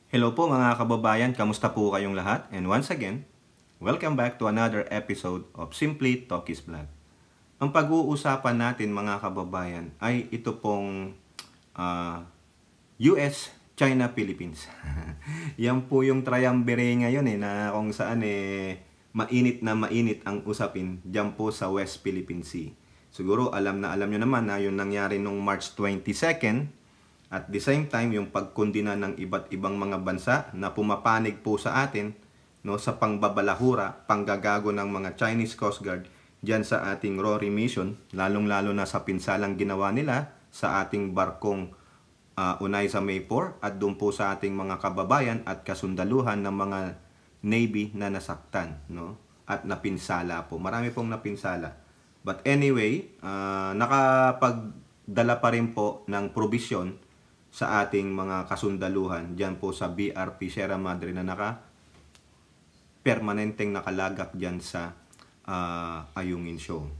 Hello po mga kababayan, kamusta po kayong lahat? And once again, welcome back to another episode of Simply Talkies Vlog. Ang pag-uusapan natin mga kababayan ay ito pong US, China, Philippines. Yan po yung triumvirate ngayon na kung saan mainit na mainit ang usapin dyan po sa West Philippine Sea. Siguro alam nyo naman na yung nangyari nung March 22nd. At the same time, yung pagkondina ng iba't ibang mga bansa na pumapanig po sa atin sa pangbabalahura, panggagago ng mga Chinese Coast Guard dyan sa ating Rory mission, lalong-lalo na sa pinsalang ginawa nila sa ating barkong Unay sa Mayport at doon po sa ating mga kababayan at kasundaluhan ng mga Navy na nasaktan at napinsala po. Marami pong napinsala. But anyway, nakapagdala pa rin po ng probisyon sa ating mga kasundaluhan dyan po sa BRP Sierra Madre na permanenteng nakalagak dyan sa Ayungin Shoal.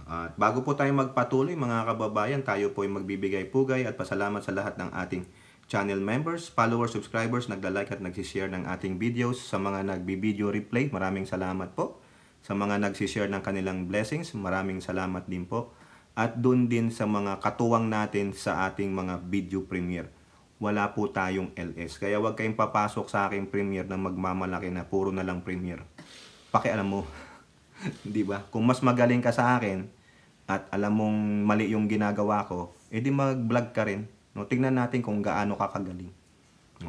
At bago po tayo magpatuloy mga kababayan, tayo po ay magbibigay pugay at pasalamat sa lahat ng ating channel members, followers, subscribers, nagla-like at nagsishare ng ating videos. Sa mga nagbi-video replay, maraming salamat po. Sa mga nagsishare ng kanilang blessings, maraming salamat din po. At doon din sa mga katuwang natin sa ating mga video premiere. Wala po tayong LS. Kaya wag kayong papasok sa aking premiere na magmamalaki na puro na lang premiere. Pakialam mo. Di ba? Kung mas magaling ka sa akin at alam mong mali yung ginagawa ko, edi mag-vlog ka rin. Tingnan natin kung gaano ka kagaling.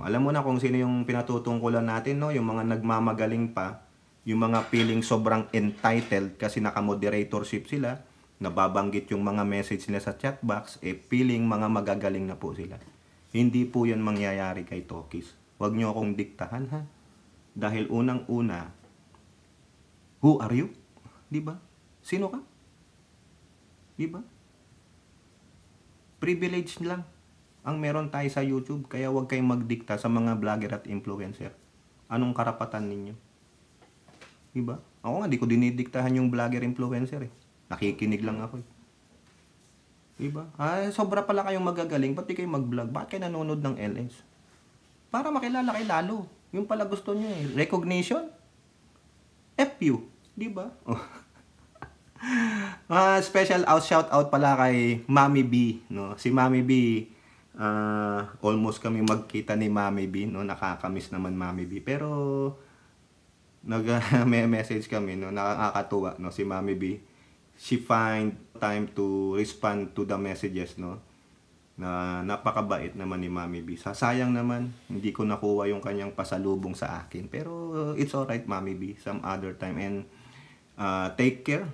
Alam mo na kung sino yung pinatutungkulan natin, yung mga nagmamagaling pa, yung mga feeling sobrang entitled kasi naka-moderatorship sila, nababanggit yung mga message nila sa chat box, feeling mga magagaling na po sila. Hindi po yan mangyayari kay Talkies. Huwag nyo akong diktahan ha. Dahil unang-una, who are you? Diba? Sino ka? Diba? Privilege lang ang meron tayo sa YouTube, kaya huwag kayong magdikta sa mga vlogger at influencer. Anong karapatan ninyo? Diba? Ako nga, di ko dinidiktahan yung vlogger influencer Nakikinig lang ako Diba? Sobra pala kayong magagaling. Ba't di kayo mag-vlog? Bakit kayo nanonood ng LS? Para makilala kayo lalo. Yung pala gusto nyo Recognition? FU. Diba? Special shout out pala kay Mami B. Si Mami B, almost kami magkita ni Mami B. Nakakamiss naman Mami B. Pero, may message kami. Nakakatuwa si Mami B. She find time to respond to the messages na napakabait naman ni Mami B. Sayang naman hindi ko nakuha yung kanyang pasalubong sa akin, pero it's alright Mami B, some other time. And take care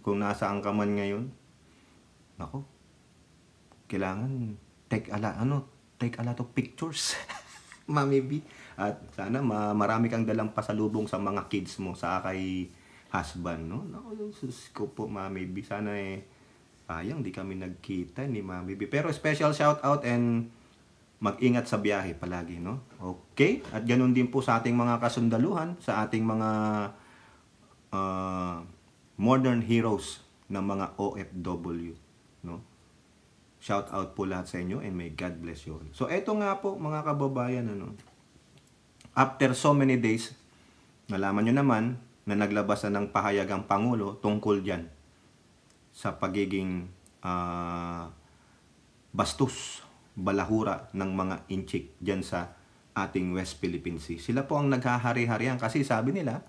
kung nasaan ka man ngayon. Nako, kailangan take a lot of pictures Mami B, at sana marami kang dalang pasalubong sa mga kids mo, sa kay husband, Naku, sus ko po, Mami B. Sana sayang di kami nagkita ni Mami B. Pero special shout out and mag-ingat sa biyahe palagi, Okay? At ganun din po sa ating mga kasundaluhan, sa ating mga modern heroes ng mga OFW, Shout out po lahat sa inyo and may God bless you all. So eto nga po mga kababayan, after so many days, nalaman nyo naman na naglabas na ng pahayag ang Pangulo tungkol dyan sa pagiging bastos, balahura ng mga inchik dyan sa ating West Philippine Sea. Sila po ang naghahari-harian kasi sabi nila,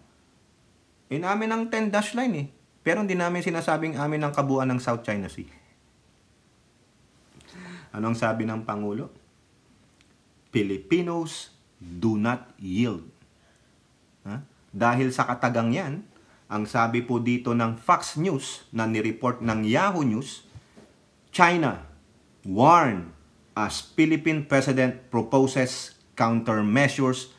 namin ang 10 dash line pero hindi namin sinasabing amin ang kabuuan ng South China Sea. Anong sabi ng Pangulo? Filipinos do not yield. Dahil sa katagang yan, ang sabi po dito ng Fox News na nireport ng Yahoo News, China warned as Philippine President proposes countermeasures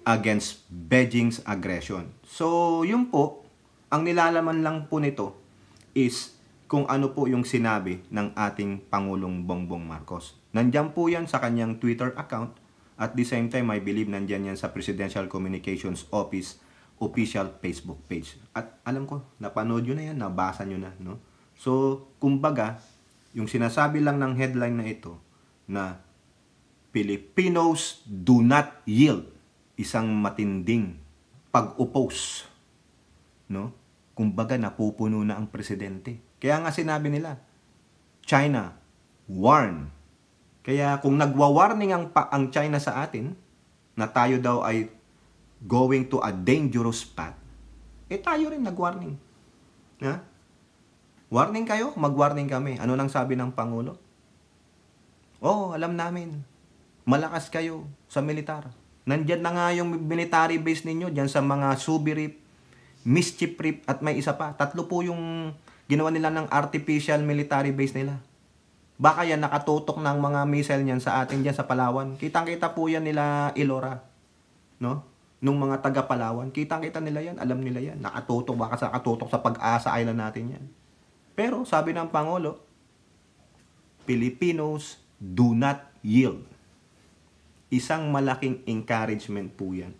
against Beijing's aggression. So, yun po, ang nilalaman lang po nito is kung ano po yung sinabi ng ating Pangulong Bongbong Marcos. Nandyan po yan sa kanyang Twitter account. At the same time, I believe nandyan yan sa Presidential Communications Office official Facebook page. At alam ko, napanood nyo na yan, nabasa nyo na. So, kumbaga, yung sinasabi lang ng headline na ito, na Filipinos do not yield. Isang matinding pag-oppose. No? Kumbaga, napupuno na ang presidente. Kaya nga sinabi nila, China, warn. Kaya kung nagwa-warning ang China sa atin, na tayo daw ay going to a dangerous path, tayo rin nag-warning. Ha? Warning kayo, mag-warning kami. Ano nang sabi ng Pangulo? Alam namin. Malakas kayo sa militar. Nandyan na nga yung military base ninyo, dyan sa mga Subi Reef, Mischief Reef, at may isa pa. 3 po yung ginawa nila ng artificial military base nila. Baka yan nakatutok ng mga missile niyan sa atin dyan sa Palawan. Kitang-kita po yan nila Ilora. No? Nung mga taga Palawan. Kitang-kita nila yan. Alam nila yan. Nakatutok. Baka sa nakatutok sa Pag-asa Island natin yan. Pero sabi ng Pangulo, Filipinos do not yield. Isang malaking encouragement po yan.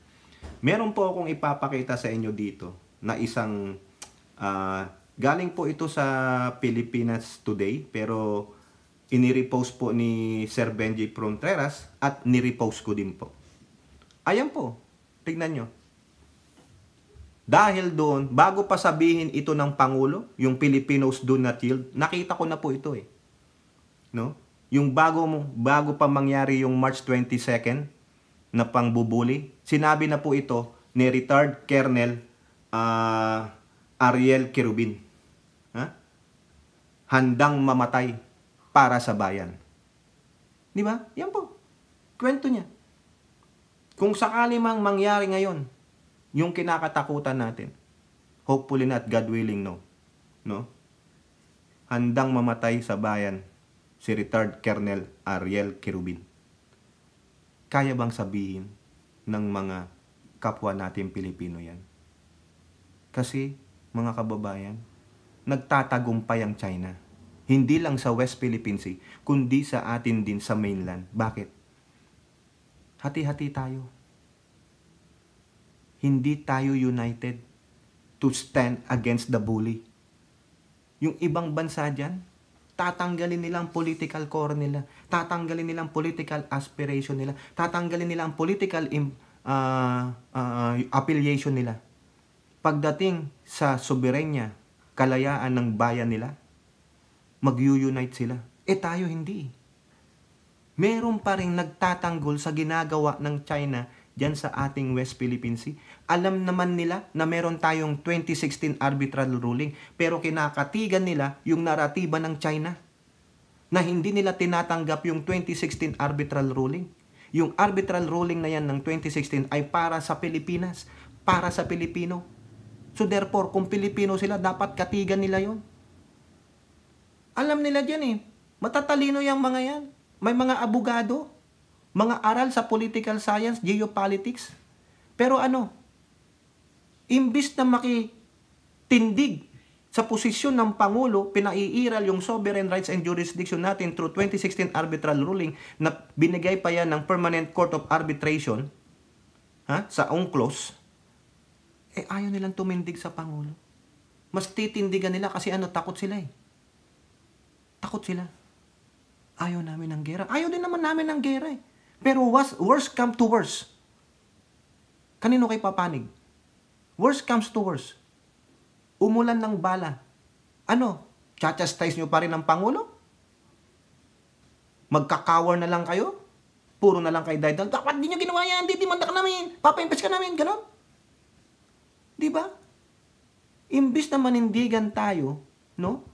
Meron po akong ipapakita sa inyo dito na isang galing po ito sa Pilipinas Today, pero inirepost po ni Sir Benji Fronteras at nirepost ko din po. Ayan po, tignan nyo. Dahil doon, bago pa sabihin ito ng Pangulo, yung Filipinos do not yield, nakita ko na po ito eh. No? Yung bago pa mangyari yung March 22nd na pangbubuli, sinabi na po ito ni retired Colonel Ariel Quirubin. Ha? Handang mamatay para sa bayan. Di ba? Yan po. Kwento niya. Kung sakali mang mangyari ngayon, yung kinakatakutan natin, hopefully not, God willing, no. No? Handang mamatay sa bayan si retired Colonel Ariel Quirubin. Kaya bang sabihin ng mga kapwa natin Pilipino yan? Kasi, mga kababayan, nagtatagumpay ang China. Hindi lang sa West Philippine Sea, kundi sa atin din sa mainland. Bakit? Hati-hati tayo. Hindi tayo united to stand against the bully. Yung ibang bansa dyan, tatanggalin nila ang political core nila, tatanggalin nila ang political aspiration nila, tatanggalin nila ang political affiliation nila. Pagdating sa soberenya, kalayaan ng bayan nila, mag-unite sila. Tayo hindi. Meron pa rin nagtatanggol sa ginagawa ng China dyan sa ating West Philippine Sea. Alam naman nila na meron tayong 2016 arbitral ruling, pero kinakatigan nila yung naratiba ng China na hindi nila tinatanggap yung 2016 arbitral ruling. Yung arbitral ruling na yan ng 2016 ay para sa Pilipinas, para sa Pilipino. So therefore, kung Pilipino sila, dapat katigan nila yon. Alam nila dyan eh. Matatalino yung mga yan. May mga abogado, mga aral sa political science, geopolitics. Pero imbis na makitindig sa posisyon ng Pangulo, pinaiiral yung sovereign rights and jurisdiction natin through 2016 arbitral ruling na binigay pa yan ng Permanent Court of Arbitration sa UNCLOS, ayaw nilang tumindig sa Pangulo. Mas titindigan nila kasi takot sila eh. Takot sila. Ayaw namin ng gera. Ayaw din naman namin ng gera eh. Pero worst come to worst. Kanino kayo papanig? Worst comes to worst. Umulan ng bala. Chachastise nyo pa rin ang Pangulo? Magkakawar na lang kayo? Puro na lang kayo dahil, dapat di nyo ginawa yan, di mandak namin, papaimpes ka namin, gano'n? Diba? Imbis na manindigan tayo, no?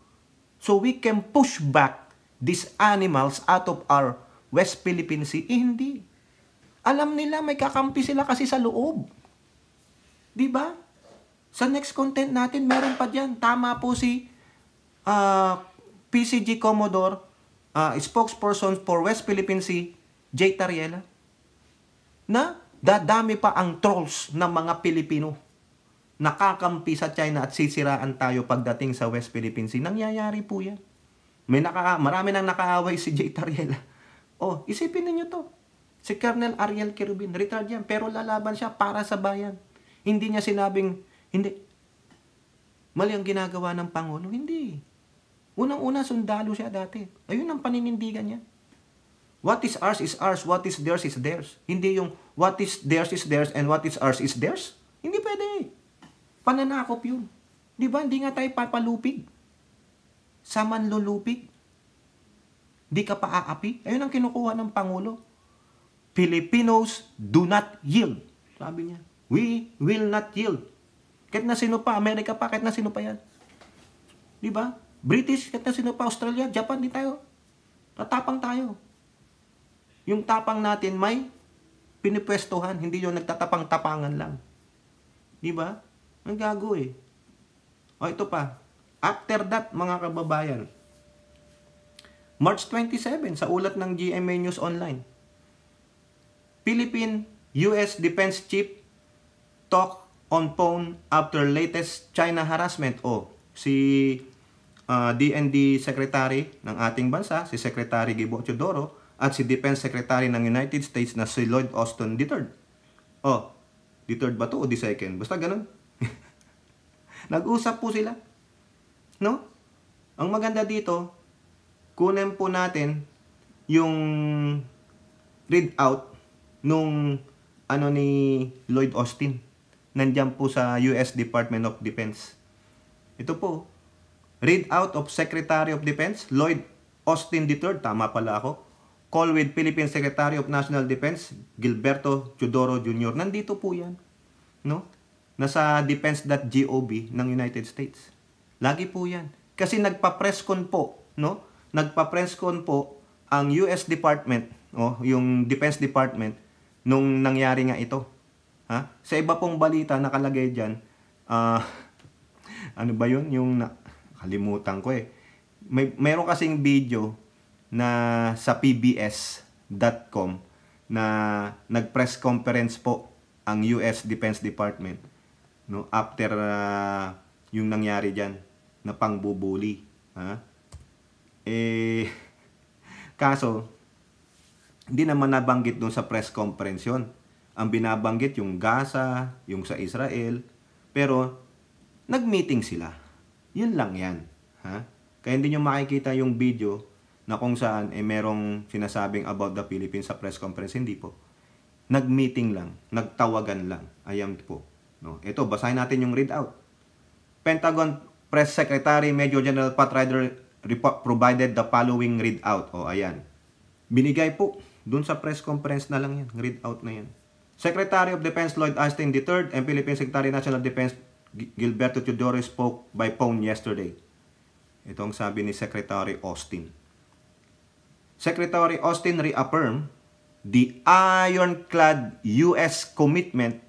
So we can push back these animals out of our West Philippine Sea, hindi. Alam nila may kakampi sila kasi sa loob. Diba? Sa next content natin, meron pa dyan. Tama po si PCG Commodore, spokesperson for West Philippine Sea, Jay Tariela, na dadami pa ang trolls ng mga Pilipino. Nakakampi sa China at sisiraan tayo pagdating sa West Philippine Sea. Nangyayari po yan. Marami nang nakaaway si Jay Tariela. Isipin niyo to. Si Colonel Ariel Quirubin, retired yan, pero lalaban siya para sa bayan. Hindi niya sinabing, hindi. Mali ang ginagawa ng Pangulo. Hindi. Unang-una, sundalo siya dati. Ayun ang paninindigan niya. What is ours, what is theirs. Hindi yung what is theirs and what is ours is theirs. Hindi pwede. Pananakop yun. Di ba? Hindi nga tayo papalupig. Sa manlulupig. Di ka pa aapi. Ayun ang kinukuha ng Pangulo. Filipinos do not yield. Sabi niya, we will not yield. Kahit na sino pa, Amerika pa, kahit na sino pa yan. Di ba? British, kahit na sino pa, Australia, Japan, di tayo. Tatapang tayo. Yung tapang natin may pinipwestuhan, hindi yung nagtatapang-tapangan lang. Di ba? Ang gago eh. O ito pa. After that, mga kababayan, March 27, sa ulat ng GMA News Online, Philippine-US Defense Chief talk on phone after latest China harassment. O, si DND Secretary ng ating bansa, si Secretary Gibo Teodoro, at si Defense Secretary ng United States na si Lloyd Austin III. Oh, III ba to o II? Basta ganun. Nag-usap po sila. No? Ang maganda dito, kunin po natin yung readout nung ni Lloyd Austin. Nandiyan po sa US Department of Defense. Ito po. Readout of Secretary of Defense Lloyd Austin III. Tama pala ako. Call with Philippine Secretary of National Defense Gilberto Teodoro Jr. Nandito po yan. No? Nasa defense.gov ng United States. Lagi po yan. Kasi nagpa-press con po, no? Nagpa-press con po ang US Department, yung Defense Department nung nangyari nga ito. Ha? Sa iba pong balita nakalagay diyan, ano ba 'yun? Yung kalimutan ko eh. Meron kasing video na sa pbs.com na nag-press conference po ang US Defense Department, no, after yung nangyari diyan na pangbubuli, ha? Kaso hindi naman nabanggit doon sa press conference yun. Ang binabanggit yung Gaza, yung sa Israel, pero nag-meeting sila. Yun lang yan, ha? Kaya hindi nyo makikita yung video na kung saan merong sinasabing about the Philippines sa press conference. Hindi po. Nag-meeting lang. Nagtawagan lang. Ayan po. No? Ito, basahin natin yung readout. Pentagon Press Secretary Major General Pat Ryder provided the following readout. O, ayan. Binigay po. Dun sa press conference na lang yan. Readout na yan. Secretary of Defense Lloyd Austin III and Philippine Secretary National Defense Gilberto Teodoro spoke by phone yesterday. Ito ang sabi ni Secretary Austin. Secretary Austin reaffirmed the ironclad U.S. commitment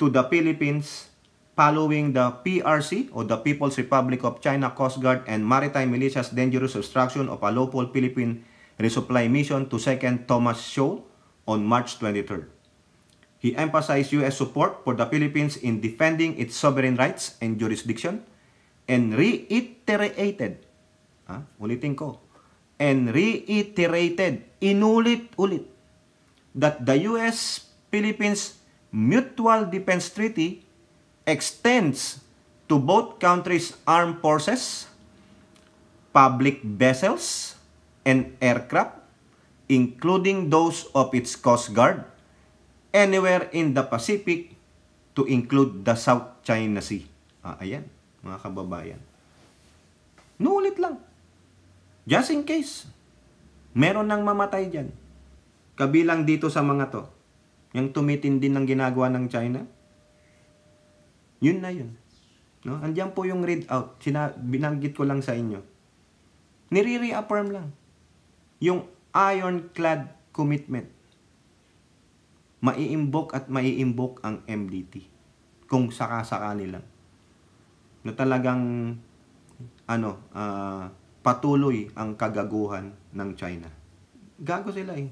to the Philippines following the PRC or the People's Republic of China Coast Guard and Maritime Militia's dangerous obstruction of a lawful Philippine resupply mission to 2nd Thomas Shoal on March 23rd. He emphasized U.S. support for the Philippines in defending its sovereign rights and jurisdiction and reiterated, inulit-ulit, that the U.S.-Philippines Mutual Defense Treaty extends to both countries' armed forces, public vessels, and aircraft, including those of its Coast Guard, anywhere in the Pacific to include the South China Sea. Ayan, mga kababayan. Nulit lang. Just in case, meron nang mamatay dyan. Kabilang dito sa mga to, yung tumitindi ng ginagawa ng China, yun na yun. No? Andiyan po yung readout. Binanggit ko lang sa inyo. Nire-reaffirm lang. Yung ironclad commitment. Maiimbok at maiimbok ang MDT. Kung sakasakali lang. Na talagang patuloy ang kagaguhan ng China. Gago sila eh.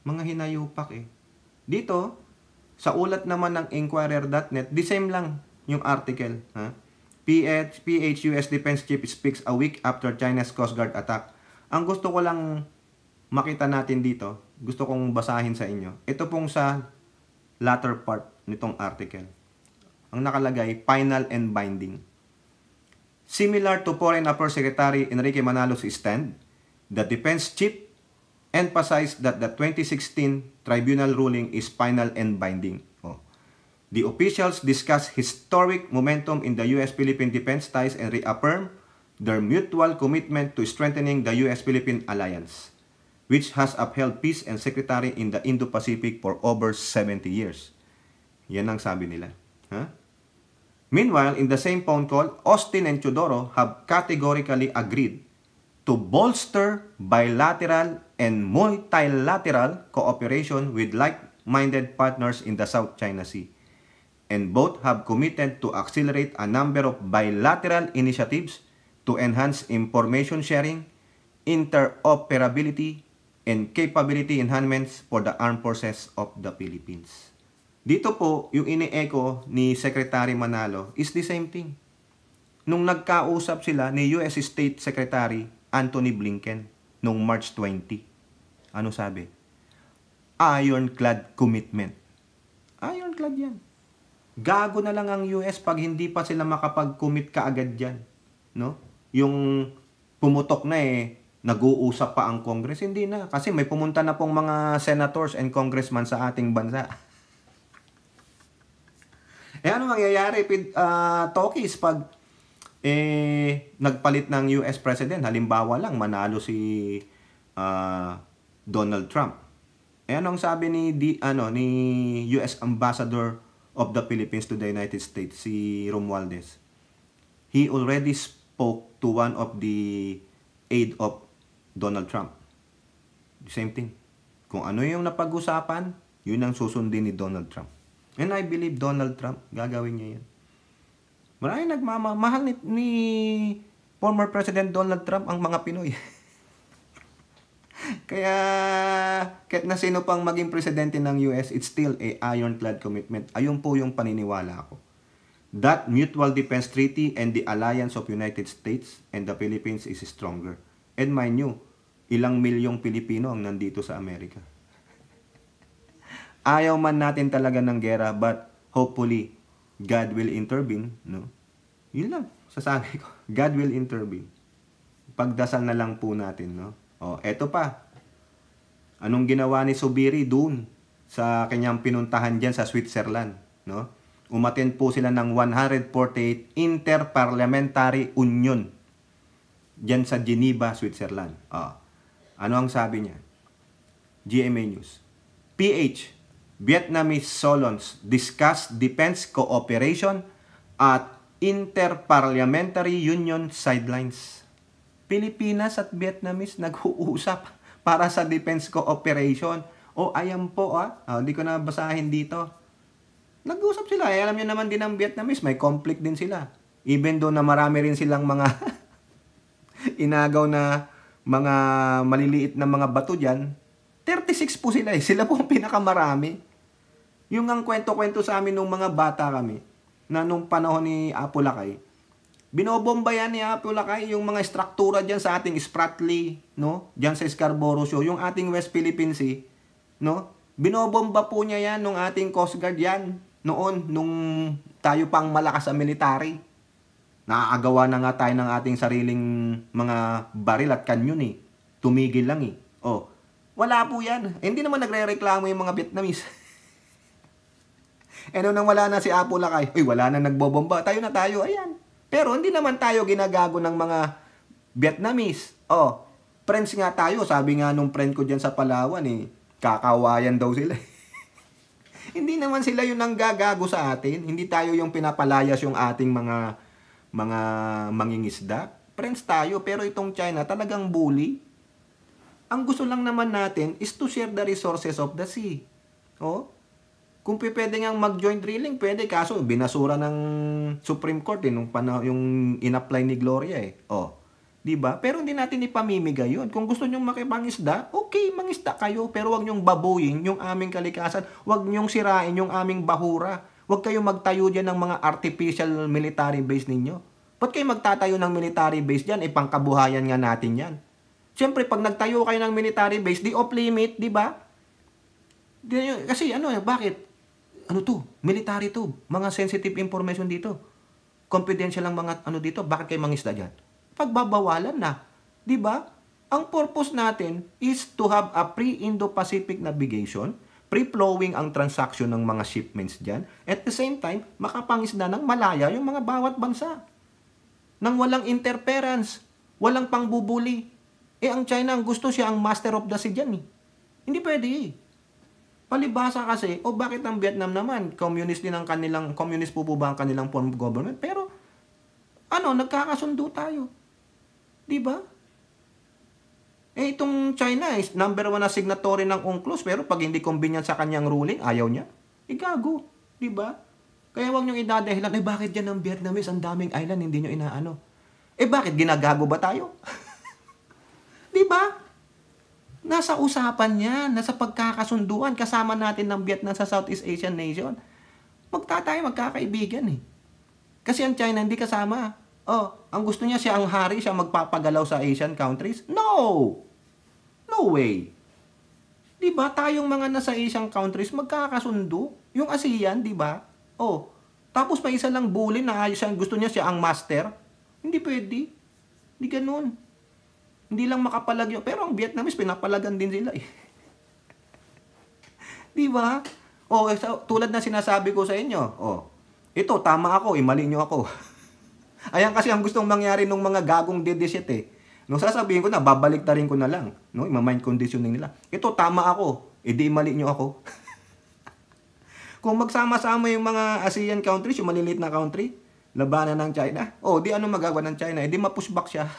Mga hinayupak eh. Dito, sa ulat naman ng Inquirer.net, the same lang yung article. PH US Defense Chief speaks a week after China's Coast Guard attack. Ang gusto ko lang makita natin dito, gusto kong basahin sa inyo. Ito pong sa latter part nitong article. Ang nakalagay, final and binding. Similar to Foreign Affairs Secretary Enrique Manalo's stand, the Defense Chief emphasized that the 2016 tribunal ruling is final and binding. The officials discussed historic momentum in the U.S.-Philippine defense ties and reaffirmed their mutual commitment to strengthening the U.S.-Philippine alliance, which has upheld peace and security in the Indo-Pacific for over 70 years. Yan ang sabi nila. Meanwhile, in the same phone call, Austin and Teodoro have categorically agreed to bolster bilateral and multilateral cooperation with like-minded partners in the South China Sea. And both have committed to accelerate a number of bilateral initiatives to enhance information sharing, interoperability, and capability enhancements for the armed forces of the Philippines. Dito po, yung ini-echo ni Secretary Manalo is the same thing. Nung nagkausap sila ni US State Secretary Antony Blinken nung March 20, ano sabi? Ironclad commitment. Ironclad yan. Gago na lang ang US pag hindi pa sila makapag-commit kaagad dyan. No? Yung pumutok na nag-uusap pa ang Congress. Hindi na. Kasi may pumunta na pong mga senators and congressmen sa ating bansa. Ano mangyayari, Tokis, pag nagpalit ng US President? Halimbawa lang, manalo si Donald Trump. Anong sabi ni US Ambassador of the Philippines to the United States, si Romualdez? He already spoke to one of the aide of Donald Trump. The same thing. Kung ano yung napag-usapan, yun ang susundin ni Donald Trump. And I believe Donald Trump, gagawin niya yan. Maraming nagmamahal ni former President Donald Trump ang mga Pinoy. Kaya, kahit na sino pang maging presidente ng US, it's still a ironclad commitment. Ayun po yung paniniwala ko. That mutual defense treaty and the alliance of United States and the Philippines is stronger. And mind you, ilang milyong Pilipino ang nandito sa Amerika. Ayaw man natin talaga ng gera, but hopefully, God will intervene. No? Yun lang, sasabi ko. God will intervene. Pagdasal na lang po natin, no? Eto pa. Anong ginawa ni Zubiri doon sa kanyang pinuntahan diyan sa Switzerland, no? Umattend po sila ng 148 Interparliamentary Union diyan sa Geneva, Switzerland. Ano ang sabi niya? GMA News. PH, Vietnamese Solons discuss defense cooperation at Interparliamentary Union sidelines. Pilipinas at Vietnamese nag-uusap para sa defense cooperation. Ayan po hindi ko na basahin dito. Nag-uusap sila. Alam niyo naman din ang Vietnamese, may conflict din sila. Even though na marami rin silang mga inagaw na mga maliliit na mga bato dyan, 36 po sila Sila po ang pinakamarami. Yung ang kwento-kwento sa amin nung mga bata kami, na nung panahon ni Apo Lakay, binobomba yan ni Apo Lakay yung mga struktura dyan sa ating Spratly, no? Dyan sa Scarborough Shoal, yung ating West Philippine Sea, no? Binobomba po niya yan nung ating Coast Guard yan noon, nung tayo pang malakas sa military. Nakakagawa na nga tayo ng ating sariling mga baril at kanyon Tumigil lang wala po yan. Hindi naman nagre-reklamo yung mga Vietnamese. Nung wala na si Apo Lakay, wala na nagbobomba, tayo na tayo, ayan. Pero hindi naman tayo ginagago ng mga Vietnamese. Friends nga tayo. Sabi nga nung friend ko dyan sa Palawan kakawayan daw sila. Hindi naman sila yung nanggagago sa atin. Hindi tayo yung pinapalayas yung ating mga mangingisda. Friends tayo. Pero itong China talagang bully. Ang gusto lang naman natin is to share the resources of the sea. Kung pwede nga mag-joint drilling, pwede. Kaso, binasura ng Supreme Court nung yung in-apply ni Gloria Diba? Pero hindi natin ipamimigay yun. Kung gusto nyong makipangisda, okay, mangisda kayo. Pero wag nyong babuyin yung aming kalikasan. Wag nyong sirain yung aming bahura. Wag kayong magtayo dyan ng mga artificial military base ninyo. Ba't kayo magtatayo ng military base dyan? Pangkabuhayan nga natin yan. Siyempre, pag nagtayo kayo ng military base, di off limit, di ba? Kasi bakit? Military to. Mga sensitive information dito. Confidential lang mga dito. Bakit kayo mangisda dyan? Pagbabawalan na. Di ba? Ang purpose natin is to have a pre-Indo-Pacific navigation, free-flowing ang transaction ng mga shipments dyan. At the same time, makapangisda ng malaya yung mga bawat bansa. Nang walang interference, walang pangbubuli. Ang China, ang gusto siya ang master of the sea dyan. Hindi pwede. Palibhasa kasi, bakit ang Vietnam naman? Communist din ang kanilang, communist po ba ang kanilang form of government? Pero, nagkakasundo tayo. Diba? Itong China is number 1 na signatory ng UNCLOS, pero pag hindi convenient sa kanyang ruling, ayaw niya. Gago. Diba? Kaya huwag niyong idadahilan, bakit dyan ang Vietnamese, ang daming island, hindi niyo inaano? Bakit ginagago ba tayo? Diba? Nasa usapan yan, nasa pagkakasunduan, kasama natin ng Vietnam sa Southeast Asian nation. Magkakaibigan. Kasi ang China hindi kasama. Ang gusto niya siya ang hari, siya magpapagalaw sa Asian countries? No! No way! Diba, tayong mga nasa Asian countries, magkakasundo. Yung ASEAN, diba? Tapos may isa lang bully na gusto niya siya ang master. Hindi pwede. Hindi ganun. Hindi lang makapalag yun. Pero ang Vietnamese, pinapalagan din sila Diba? Tulad na sinasabi ko sa inyo. Ito, tama ako, mali nyo ako. Ayan kasi ang gustong mangyari ng mga gagong dedesit sasabihin ko na, babalik ta rin ko na lang. Ima-mind conditioning nila. Ito, tama ako. Di mali nyo ako. Kung magsama-sama yung mga ASEAN countries, yung maliliit na country, labanan ng China, di ano magawa ng China? Di mapushback siya.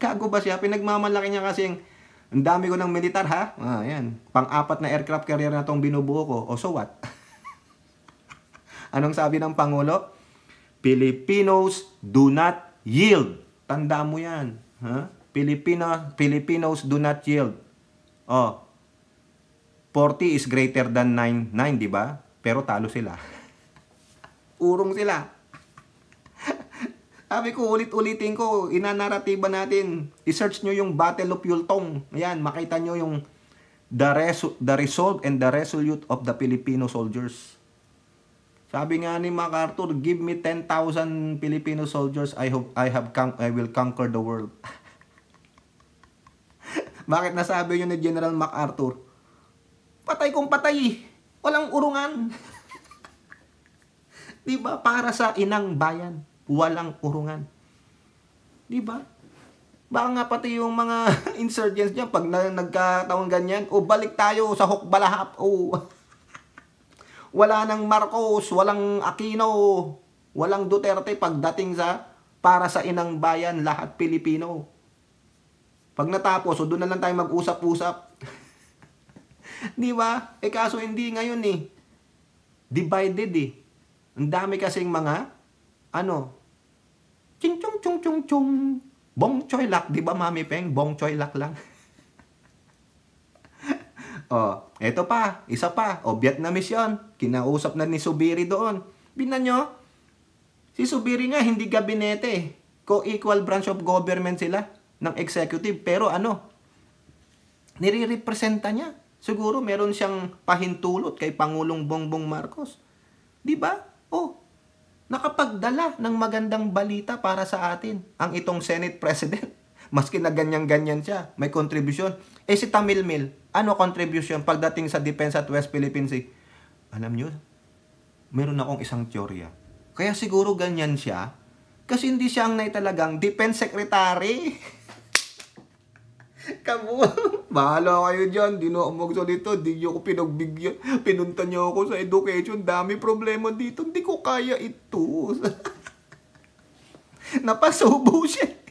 Kago ba siya? Pinagmamalaki niya kasi ang dami ko ng militar, ha? Ayan. Pang-4 na aircraft carrier na tong binubuo ko. So what? Anong sabi ng Pangulo? Filipinos do not yield. Tanda mo yan. Filipinos do not yield. 40 is greater than 9, di ba? Pero talo sila. Urong sila. Sabi ko, ulit-ulitin ko, inanaratiba natin. I-search nyo yung Battle of Yultong. Ayan, makita nyo yung the resolve and the resolute of the Filipino soldiers. Sabi nga ni MacArthur, give me 10,000 Filipino soldiers, I will conquer the world. Bakit nasabi yun ni General MacArthur? Patay kong patay. Walang urungan. Diba? Para sa inang bayan, walang urungan. Diba? Baka nga pati yung mga insurgents dyan, pag nagkataon ganyan, balik tayo sa Hukbalahap. Wala nang Marcos, walang Aquino, walang Duterte pagdating sa para sa inang bayan, lahat Pilipino. Pag natapos, doon na lang tayo mag-usap-usap. Di ba? Kaso hindi ngayon divided Ang dami kasing mga, ching chung chung chung chung, bong choy lak, di ba Mami Peng? Bong choy lak lang. Eto pa, isa pa. Vietnamese yun. Kinausap na ni Subiri doon. Binan nyo, si Subiri nga hindi gabinete. Co-equal branch of government sila ng executive. Pero nire-representa niya. Siguro meron siyang pahintulot kay Pangulong Bongbong Marcos. Di ba? Nakapagdala ng magandang balita para sa atin ang itong Senate President. Maski na ganyan-ganyan siya, may contribution. Si Tamil Mil, ano contribution pagdating sa defense at West Philippine Sea? Alam nyo, meron akong isang teorya. Kaya siguro ganyan siya, kasi hindi siya ang talagang defense secretary. Kamu, bahala kayo dyan, di na ako magsalita, di nyo ako pinagbigyan, pinunta nyo ako sa education, dami problema dito, hindi ko kaya ito. Napasubo siya.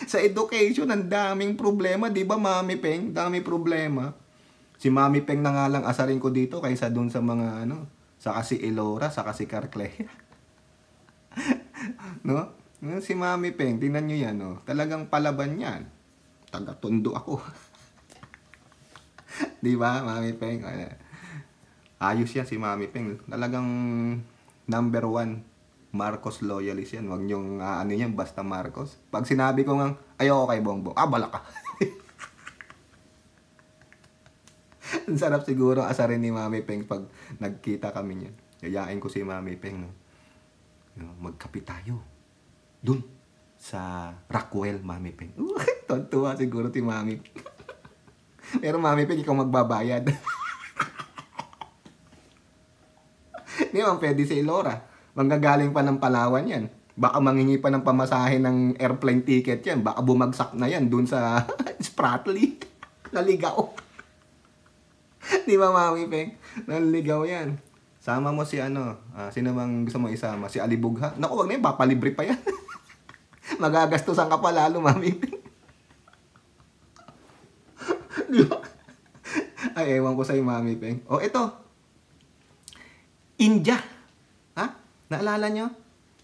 Sa education, ang daming problema. Di ba, Mami Peng? Dami problema. Si Mami Peng na nga lang asarin ko dito kaysa dun sa mga, sa kasi Elora, sa kasi Carclea. Si Mami Peng, tingnan nyo yan, Talagang palaban yan. Taga-tondo ako. Di ba, Mami Peng? Ayos yan si Mami Peng. Talagang number 1. Marcos loyalist yan. Huwag niyong yan, basta Marcos. Pag sinabi ko nga, ayoko kay Bongbong, bala ka. Ang sarap siguro asarin ni Mami Peng pag nagkita kami niyan. Yayain ko si Mami Peng. Magkape tayo. Dun, sa Rockwell, Mami Peng. Tontuwa siguro si Mami. Pero Mami Peng, ikaw magbabayad. Hindi man pwede si Elora. Manggagaling pa ng Palawan yan. Baka mangingi pa ng pamasahe ng airplane ticket yan. Baka bumagsak na yan dun sa Spratly. Naligaw. Di ba, Mami Peng? Naligaw yan. Sama mo si sino bang gusto mo isama? Si Alibugha? Naku, wag na yun, papalibre pa yan. Magagastusan ka pa lalo, Mami Peng. Di ba? Ay, ewan ko sa'yo, Mami Peng. O, ito. India. Ha? Naalala nyo?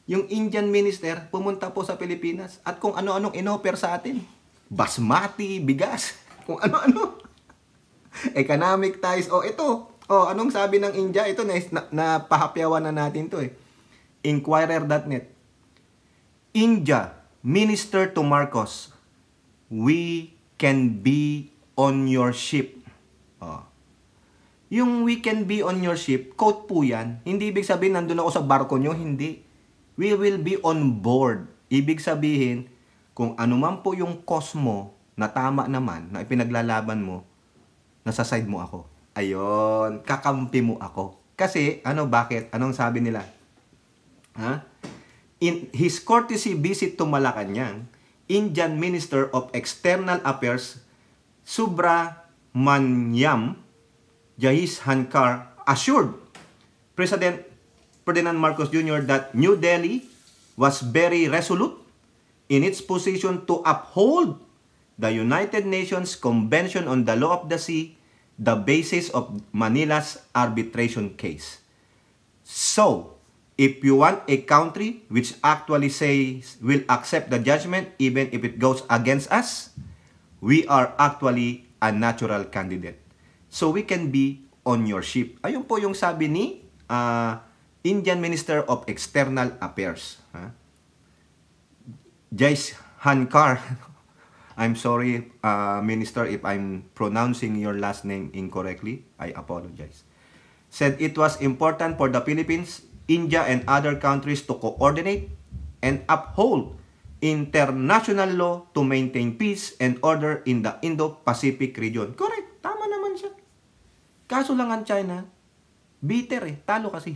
Yung Indian minister pumunta po sa Pilipinas at kung ano-anong inoffer sa atin. Basmati, bigas, kung ano-ano. Economic ties. O, ito. O, anong sabi ng India? Ito, napahapyawan na natin to eh. Inquirer.net. India, minister to Marcos, we can be on your ship. O. Yung we can be on your ship, quote po yan. Hindi ibig sabihin nandun ako sa barko nyo, hindi. We will be on board. Ibig sabihin, kung ano man po yung cause mo na tama naman, na ipinaglalaban mo, nasa side mo ako. Ayon, kakampi mo ako. Kasi, bakit? Anong sabi nila? Ha? In his courtesy visit to Malacanang, Indian Minister of External Affairs, Subramanyam Jaishankar, assured President Ferdinand Marcos Jr. that New Delhi was very resolute in its position to uphold the United Nations Convention on the Law of the Sea, the basis of Manila's arbitration case. So, if you want a country which actually says will accept the judgment even if it goes against us, we are actually a natural candidate. So, we can be on your ship. Ayun po yung sabi ni Indian Minister of External Affairs. Jaishankar. I'm sorry, Minister, if I'm pronouncing your last name incorrectly. I apologize. Said it was important for the Philippines, India, and other countries to coordinate and uphold international law to maintain peace and order in the Indo-Pacific region. Correct. Tama naman siya. Kaso lang ang China, bitter eh. Talo kasi.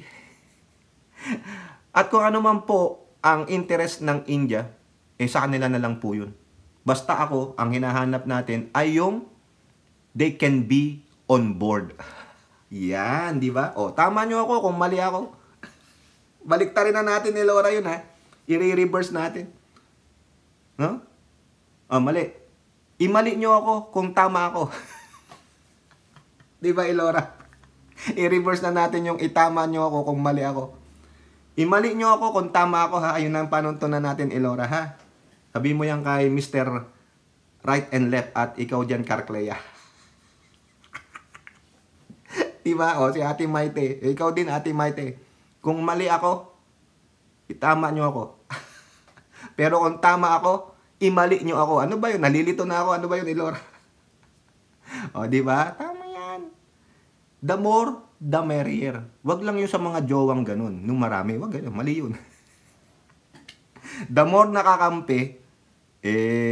At kung ano man po ang interest ng India, sa kanila na lang po yun. Basta ako, ang hinahanap natin ay yung they can be on board. Yan, di ba? O, tama nyo ako kung mali ako. Baliktarin na natin ni Elora yun, ha? I-reverse natin. No? O, mali. Imali nyo ako kung tama ako. Di ba, Elora? I-reverse na natin yung itama nyo ako kung mali ako. Imali nyo ako kung tama ako, ha? Ayun ang panuntunan natin, Elora, ha? Sabi mo yan kay Mr. Right and Left at ikaw dyan, Carclea. Diba? O, si Ate Maite. Ikaw din, Ate Maite. Kung mali ako, itama nyo ako. Pero kung tama ako, imali nyo ako. Ano ba yun? Nalilito na ako. Ano ba yun, Elora? O, diba? Tama yan. The more, the merrier. Wag lang yun sa mga jowang ganun. Nung marami, wag ganun. Mali yun. The more nakakampi,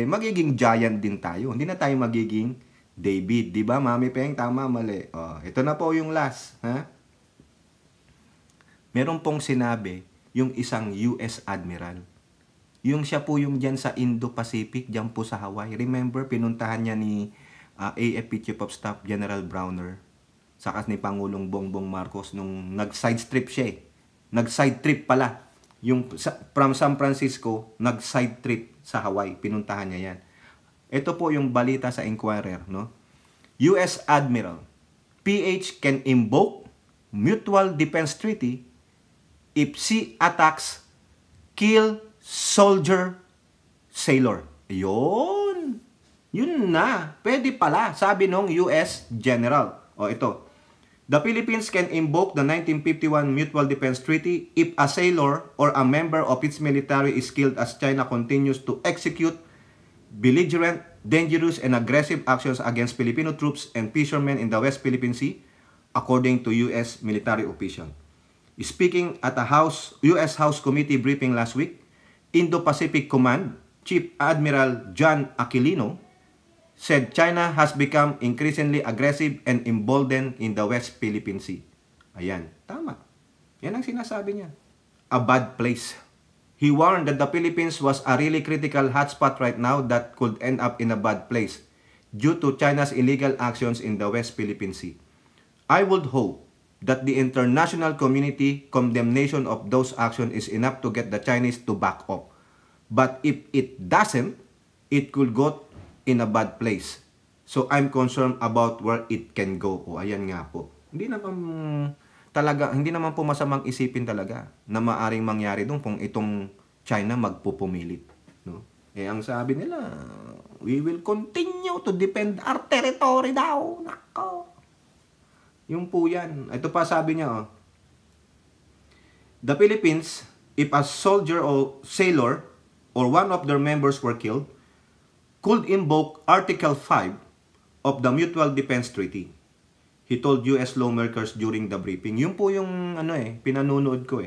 magiging giant din tayo. Hindi na tayo magiging David. Diba, Mami Peng? Tama, mali. O, ito na po yung last. Ha? Meron pong sinabi yung isang US Admiral. Yung siya po yung dyan sa Indo-Pacific, dyan po sa Hawaii. Remember, pinuntahan niya ni AFP Chief of Staff General Browner saka ni Pangulong Bongbong Marcos nung nag-side trip siya eh. Nag-side trip pala. Yung from San Francisco, nag-side trip sa Hawaii. Pinuntahan niya yan. Ito po yung balita sa Inquirer, no? US Admiral, PH can invoke Mutual Defense Treaty if sea attacks kill soldier sailor. Yun. Yun na. Pwede pala, sabi nung US General. O ito. The Philippines can invoke the 1951 Mutual Defense Treaty if a sailor or a member of its military is killed as China continues to execute belligerent, dangerous, and aggressive actions against Filipino troops and fishermen in the West Philippine Sea, according to U.S. military official. Speaking at a U.S. House Committee briefing last week, Indo-Pacific Command Chief Admiral John Aquilino said China has become increasingly aggressive and emboldened in the West Philippine Sea. Ayan, tama. Yan ang sinasabi niya. A bad place. He warned that the Philippines was a really critical hotspot right now that could end up in a bad place due to China's illegal actions in the West Philippine Sea. I would hope that the international community condemnation of those actions is enough to get the Chinese to back off. But if it doesn't, it could go in a bad place. So I'm concerned about where it can go. O ayan nga po. Hindi naman po masamang isipin talaga na maaring mangyari doon kung itong China magpupumilit, no? Ang sabi nila, we will continue to defend our territory daw. Nako. Yung po yan. Ito pa sabi niya, the Philippines, if a soldier or sailor or one of their members were killed, could invoke Article 5 of the Mutual Defense Treaty. He told US lawmakers during the briefing. Yun po yung pinanunood ko .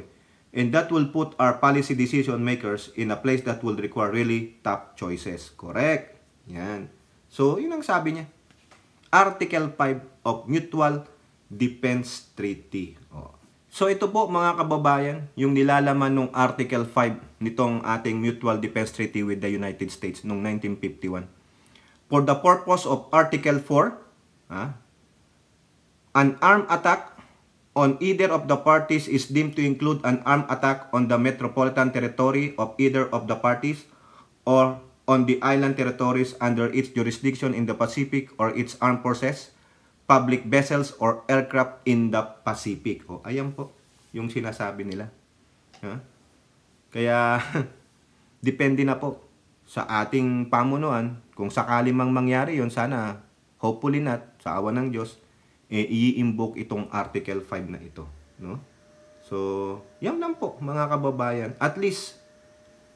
And that will put our policy decision makers in a place that will require really tough choices. Correct. Yan. So, yun ang sabi niya. Article 5 of Mutual Defense Treaty. So, ito po mga kababayan, yung nilalaman ng Article 5 nitong ating Mutual Defense Treaty with the United States noong 1951. For the purpose of Article 4, an armed attack on either of the parties is deemed to include an armed attack on the metropolitan territory of either of the parties or on the island territories under its jurisdiction in the Pacific or its armed forces, public vessels, or aircraft in the Pacific. Ayan po yung sinasabi nila. Kaya, depende na po sa ating pamunuan. Kung sakali mang mangyari yon, sana, hopefully not, sa awa ng Diyos, i-invoke itong Article 5 na ito. No? So, yan lang po mga kababayan. At least,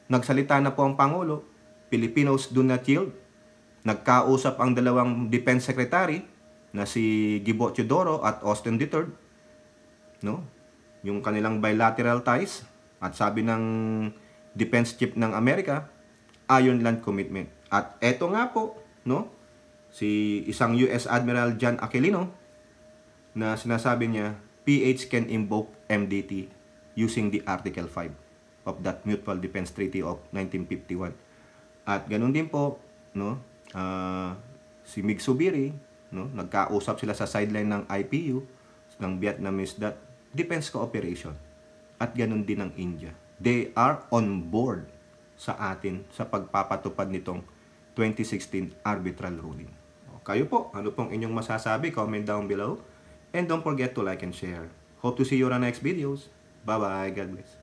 nagsalita na po ang Pangulo. Filipinos do not yield. Nagkausap ang dalawang Defense Secretary na si Gibo Teodoro at Austin III. No? Yung kanilang bilateral ties. At sabi ng Defense Chief ng Amerika, Iron Land Commitment. At eto nga po, no? Si isang US Admiral John Aquilino na sinasabi niya, PH can invoke MDT using the Article 5 of that Mutual Defense Treaty of 1951. At ganun din po, no? Si Mig Subiri, no? Nagkausap sila sa sideline ng IPU, ng Vietnamese Defense Cooperation. At ganun din ng India. They are on board sa atin sa pagpapatupad nitong 2016 arbitral ruling. Kayo po, ano pong inyong masasabi? Comment down below. And don't forget to like and share. Hope to see you on our next videos. Bye-bye. God bless.